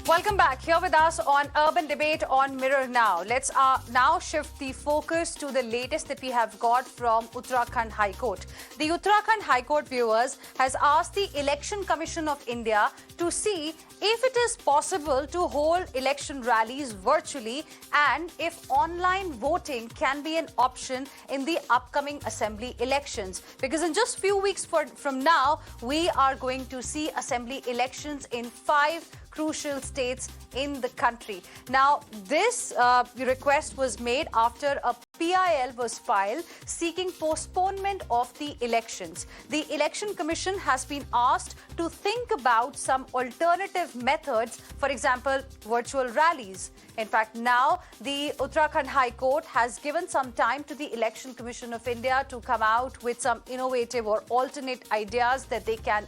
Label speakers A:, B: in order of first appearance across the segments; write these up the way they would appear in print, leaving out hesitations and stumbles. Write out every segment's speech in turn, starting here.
A: Welcome back. Here with us on Urban Debate on Mirror Now. Let's now shift the focus to the latest that we have got from Uttarakhand High Court. The Uttarakhand High Court, viewers, has asked the Election Commission of India to see if it is possible to hold election rallies virtually and if online voting can be an option in the upcoming assembly elections. Because in just few weeks from now, we are going to see assembly elections in 5 crucial states in the country. Now, this request was made after a PIL was filed seeking postponement of the elections. The Election Commission has been asked to think about some alternative methods, for example, virtual rallies. In fact, now the Uttarakhand High Court has given some time to the Election Commission of India to come out with some innovative or alternate ideas that they can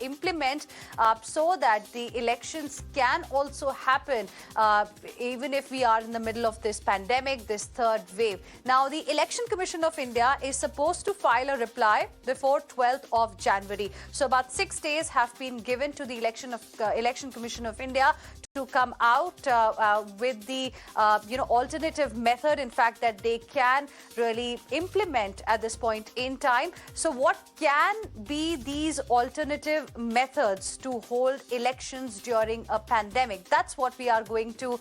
A: implement so that the elections can also happen even if we are in the middle of this pandemic, this third wave. Now, the Election Commission of India is supposed to file a reply before 12th of January. So about 6 days have been given to the Election Commission of India to come out with the alternative method, in fact, that they can really implement at this point in time. So what can be these alternative methods to hold elections during a pandemic? That's what we are going to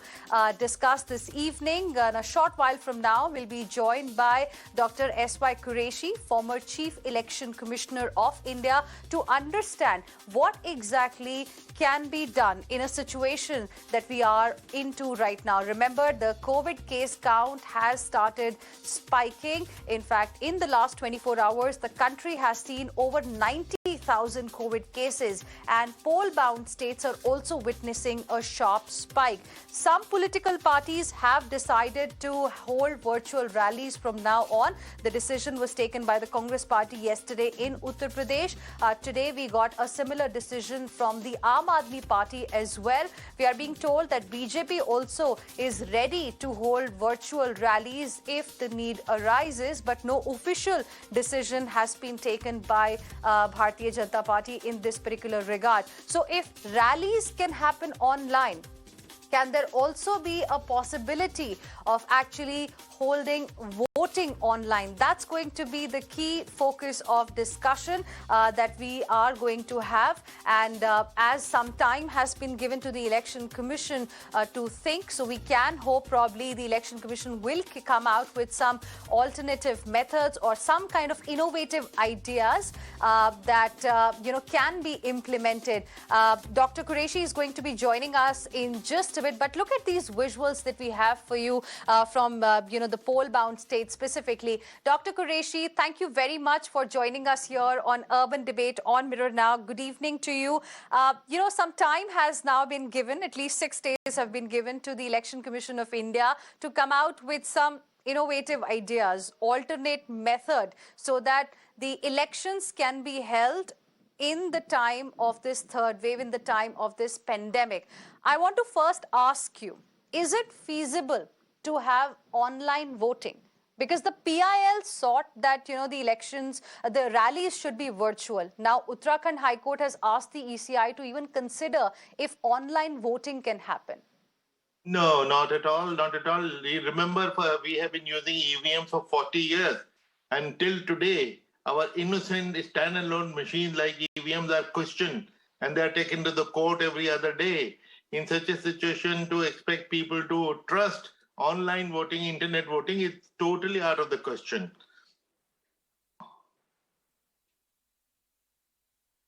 A: discuss this evening. In a short while from now, we'll be joined by Dr. S.Y. Qureshi, former Chief Election Commissioner of India, to understand what exactly can be done in a situation that we are into right now. Remember, the COVID case count has started spiking. In fact, in the last 24 hours, the country has seen over 90,000 COVID cases, and poll-bound states are also witnessing a sharp spike. Some political parties have decided to hold virtual rallies from now on. The decision was taken by the Congress party yesterday in Uttar Pradesh. Today, we got a similar decision from the Aam Aadmi party as well. We are being told that BJP also is ready to hold virtual rallies if the need arises, but no official decision has been taken by Bharatiya Janata Party in this particular regard. So if rallies can happen online, can there also be a possibility of actually holding voting online? That's going to be the key focus of discussion that we are going to have. And as some time has been given to the Election Commission to think, so we can hope probably the Election Commission will come out with some alternative methods or some kind of innovative ideas that can be implemented. Dr. Qureshi is going to be joining us in just a bit, but look at these visuals that we have for you from the poll-bound states specifically. Dr. Qureshi, thank you very much for joining us here on Urban Debate on Mirror Now. Good evening to you. Some time has now been given, at least 6 days have been given to the Election Commission of India to come out with some innovative ideas, alternate method, so that the elections can be held in the time of this third wave, in the time of this pandemic. I want to first ask you, is it feasible to have online voting? Because the PIL sought that, the elections, the rallies should be virtual. Now, Uttarakhand High Court has asked the ECI to even consider if online voting can happen.
B: No, not at all, not at all. Remember, we have been using EVM for 40 years. Until today, our innocent standalone machines like EVMs are questioned and they are taken to the court every other day. In such a situation, to expect people to trust online voting, internet voting, it's totally out of the question.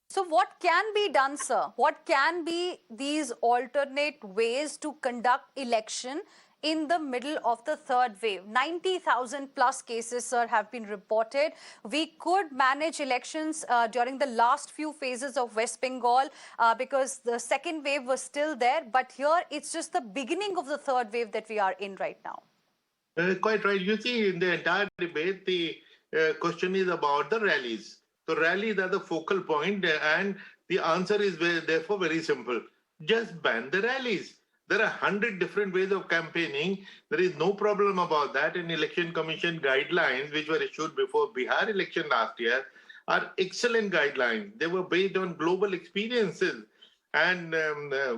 A: So what can be done, sir? What can be these alternate ways to conduct election in the middle of the third wave? 90,000 plus cases, sir, have been reported. We could manage elections during the last few phases of West Bengal because the second wave was still there. But here, it's just the beginning of the third wave that we are in right now.
B: Quite right. You see, in the entire debate, the question is about the rallies. So rallies are the focal point, and the answer is therefore very simple. Just ban the rallies. There are 100 different ways of campaigning. There is no problem about that. And Election Commission guidelines, which were issued before Bihar election last year, are excellent guidelines. They were based on global experiences. and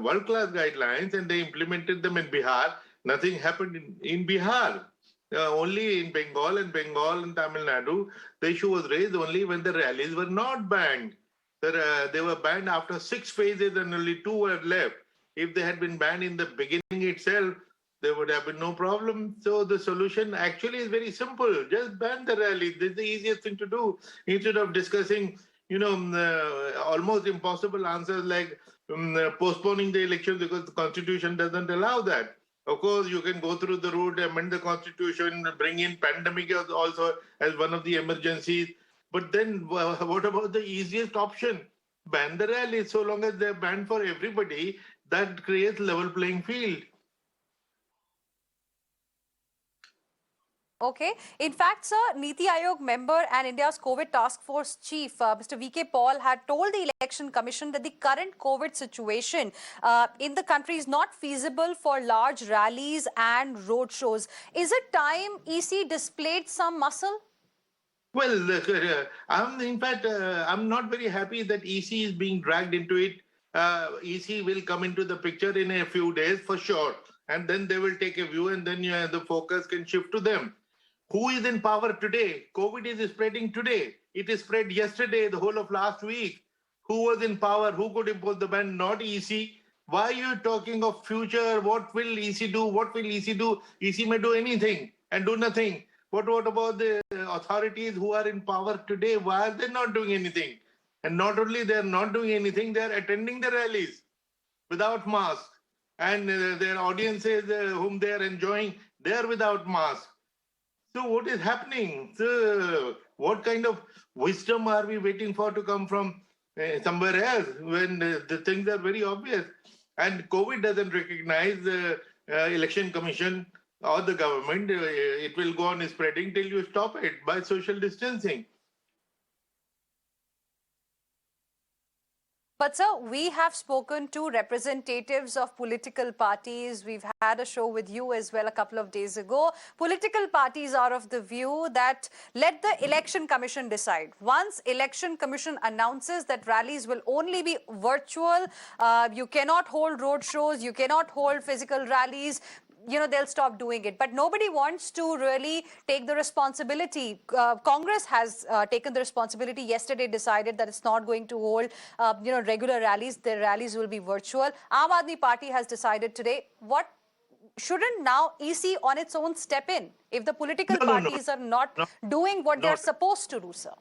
B: world-class guidelines, and they implemented them in Bihar. Nothing happened in Bihar. Only in Bengal and Tamil Nadu, the issue was raised only when the rallies were not banned. They were banned after 6 phases and only 2 were left. If they had been banned in the beginning itself, there would have been no problem. So the solution actually is very simple. Just ban the rallies. This is the easiest thing to do instead of discussing, almost impossible answers like postponing the elections because the constitution doesn't allow that. Of course, you can go through the route, amend the constitution, bring in pandemic also as one of the emergencies. But then what about the easiest option? Ban the rallies. So long as they're banned for everybody, that creates level playing field.
A: Okay. In fact, sir, Niti Aayog member and India's COVID task force chief, Mr. V.K. Paul, had told the Election Commission that the current COVID situation in the country is not feasible for large rallies and road shows. Is it time EC displayed some muscle?
B: Well, look, I'm not very happy that EC is being dragged into it. EC will come into the picture in a few days for sure. And then they will take a view and then the focus can shift to them. Who is in power today? COVID is spreading today. It is spread yesterday, the whole of last week. Who was in power? Who could impose the ban? Not EC. Why are you talking of future? What will EC do? What will EC do? EC may do anything and do nothing. What about the authorities who are in power today? Why are they not doing anything? And not only they're not doing anything, they're attending the rallies without mask. And their audiences whom they are enjoying, they're without mask. So what is happening? So what kind of wisdom are we waiting for to come from somewhere else when the things are very obvious? And COVID doesn't recognize the election commission or the government. It will go on spreading till you stop it by social distancing.
A: But sir, we have spoken to representatives of political parties. We've had a show with you as well a couple of days ago. Political parties are of the view that let the Election Commission decide. Once Election Commission announces that rallies will only be virtual, you cannot hold road shows, you cannot hold physical rallies, they'll stop doing it. But nobody wants to really take the responsibility. Congress has taken the responsibility. Yesterday decided that it's not going to hold, regular rallies. Their rallies will be virtual. Aam Aadmi Party has decided today. What shouldn't now EC on its own step in if the political parties are not doing what they're supposed to do, sir?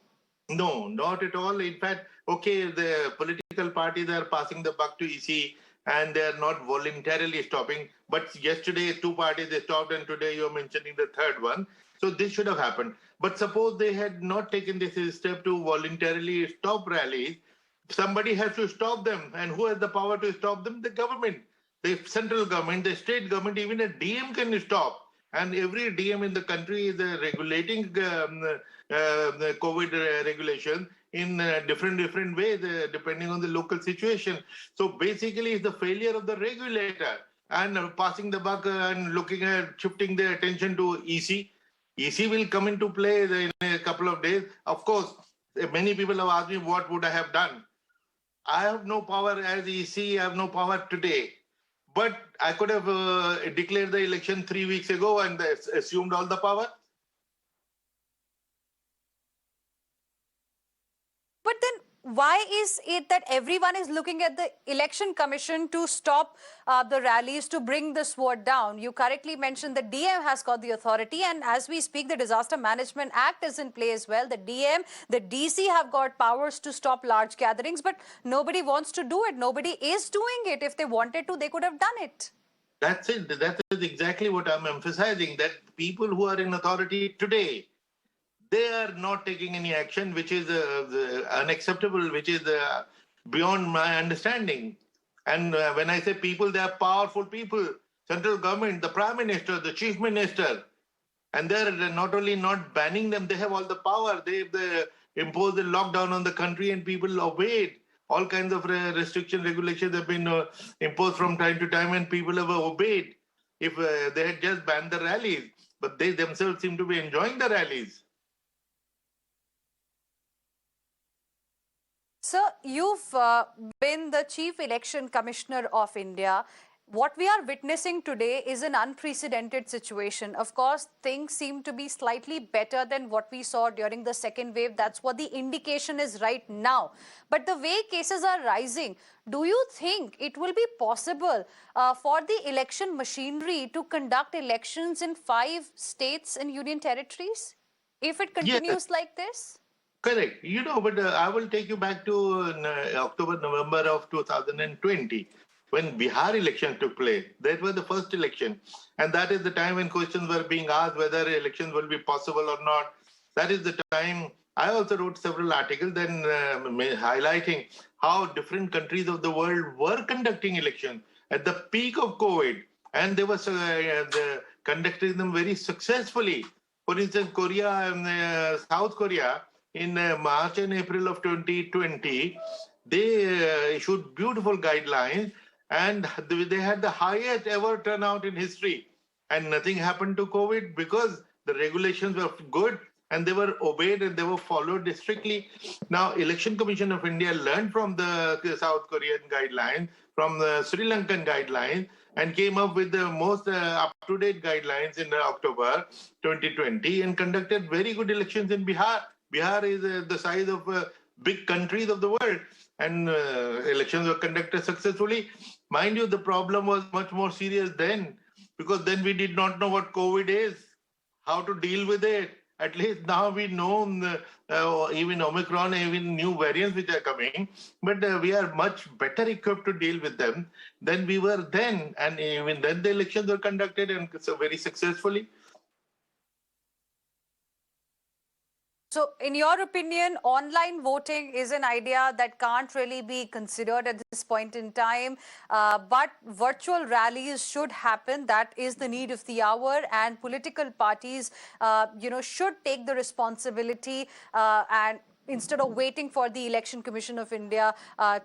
B: No, not at all. In fact, okay, the political parties are passing the buck to EC and they are not voluntarily stopping. But yesterday, 2 parties they stopped, and today you're mentioning the third one. So this should have happened. But suppose they had not taken this step to voluntarily stop rallies, somebody has to stop them. And who has the power to stop them? The government, the central government, the state government, even a DM can stop. And every DM in the country is regulating the COVID regulation in different ways, depending on the local situation. So basically, it's the failure of the regulator and passing the buck and looking at shifting the attention to EC. EC will come into play in a couple of days. Of course, many people have asked me what would I have done. I have no power as EC. I have no power today. But I could have declared the election 3 weeks ago and assumed all the power.
A: But then why is it that everyone is looking at the Election Commission to stop the rallies, to bring the sword down? You correctly mentioned the DM has got the authority, and as we speak, the Disaster Management Act is in play as well. The DM, the DC have got powers to stop large gatherings, but nobody wants to do it. Nobody is doing it. If they wanted to, they could have done it.
B: That's it. That is exactly what I'm emphasizing, that people who are in authority today, they are not taking any action which is unacceptable, which is beyond my understanding. And when I say people, they are powerful people. Central government, the Prime Minister, the Chief Minister. And they're not only not banning them, they have all the power. They imposed the lockdown on the country and people obeyed. All kinds of restriction regulations have been imposed from time to time and people have obeyed. If they had just banned the rallies, but they themselves seem to be enjoying the rallies.
A: Sir, you've been the Chief Election Commissioner of India. What we are witnessing today is an unprecedented situation. Of course, things seem to be slightly better than what we saw during the second wave. That's what the indication is right now. But the way cases are rising, do you think it will be possible for the election machinery to conduct elections in 5 states and union territories if it continues like this?
B: Correct. But I will take you back to October, November of 2020. When Bihar election took place. That was the first election. And that is the time when questions were being asked whether elections will be possible or not. That is the time I also wrote several articles then highlighting how different countries of the world were conducting elections at the peak of COVID. And they were conducting them very successfully. For instance, Korea and South Korea in March and April of 2020, they issued beautiful guidelines. And they had the highest ever turnout in history. And nothing happened to COVID because the regulations were good and they were obeyed and they were followed strictly. Now, Election Commission of India learned from the South Korean guidelines, from the Sri Lankan guidelines, and came up with the most up-to-date guidelines in October 2020 and conducted very good elections in Bihar. Bihar is the size of big countries of the world. And elections were conducted successfully. Mind you, the problem was much more serious then, because then we did not know what COVID is, how to deal with it. At least now we know even Omicron, even new variants which are coming, but we are much better equipped to deal with them than we were then. And even then the elections were conducted and so very successfully.
A: So, in your opinion, online voting is an idea that can't really be considered at this point in time, but virtual rallies should happen. That is the need of the hour, and political parties, should take the responsibility and instead of waiting for the Election Commission of India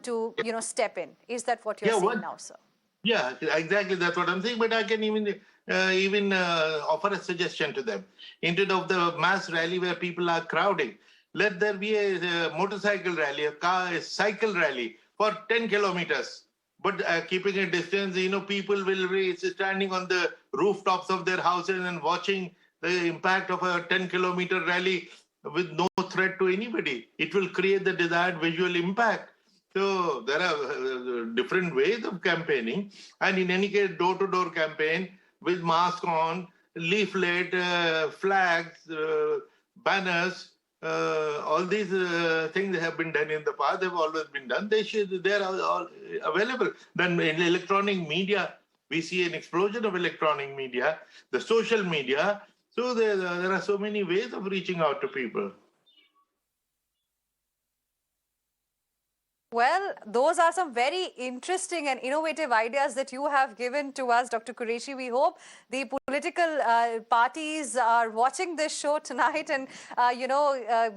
A: to, step in. Is that what you're saying now, sir?
B: Yeah, exactly. That's what I'm saying. But I can even offer a suggestion to them. Instead of the mass rally where people are crowding, let there be a motorcycle rally, a cycle rally for 10 kilometers. But keeping a distance, people will be standing on the rooftops of their houses and watching the impact of a 10-kilometer rally with no threat to anybody. It will create the desired visual impact. So there are different ways of campaigning. And in any case, door-to-door campaign with mask on, leaflet, flags, banners, all these things have been done in the past. They've always been done. They are all available. Then in electronic media, we see an explosion of electronic media, the social media. So there are so many ways of reaching out to people.
A: Well, those are some very interesting and innovative ideas that you have given to us, Dr. Qureshi. We hope the political parties are watching this show tonight and,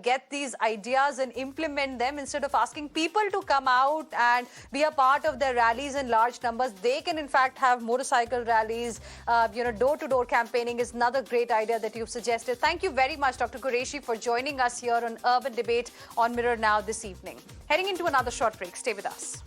A: get these ideas and implement them instead of asking people to come out and be a part of their rallies in large numbers. They can, in fact, have motorcycle rallies. Door-to-door campaigning is another great idea that you've suggested. Thank you very much, Dr. Qureshi, for joining us here on Urban Debate on Mirror Now this evening. Heading into another short break. Stay with us.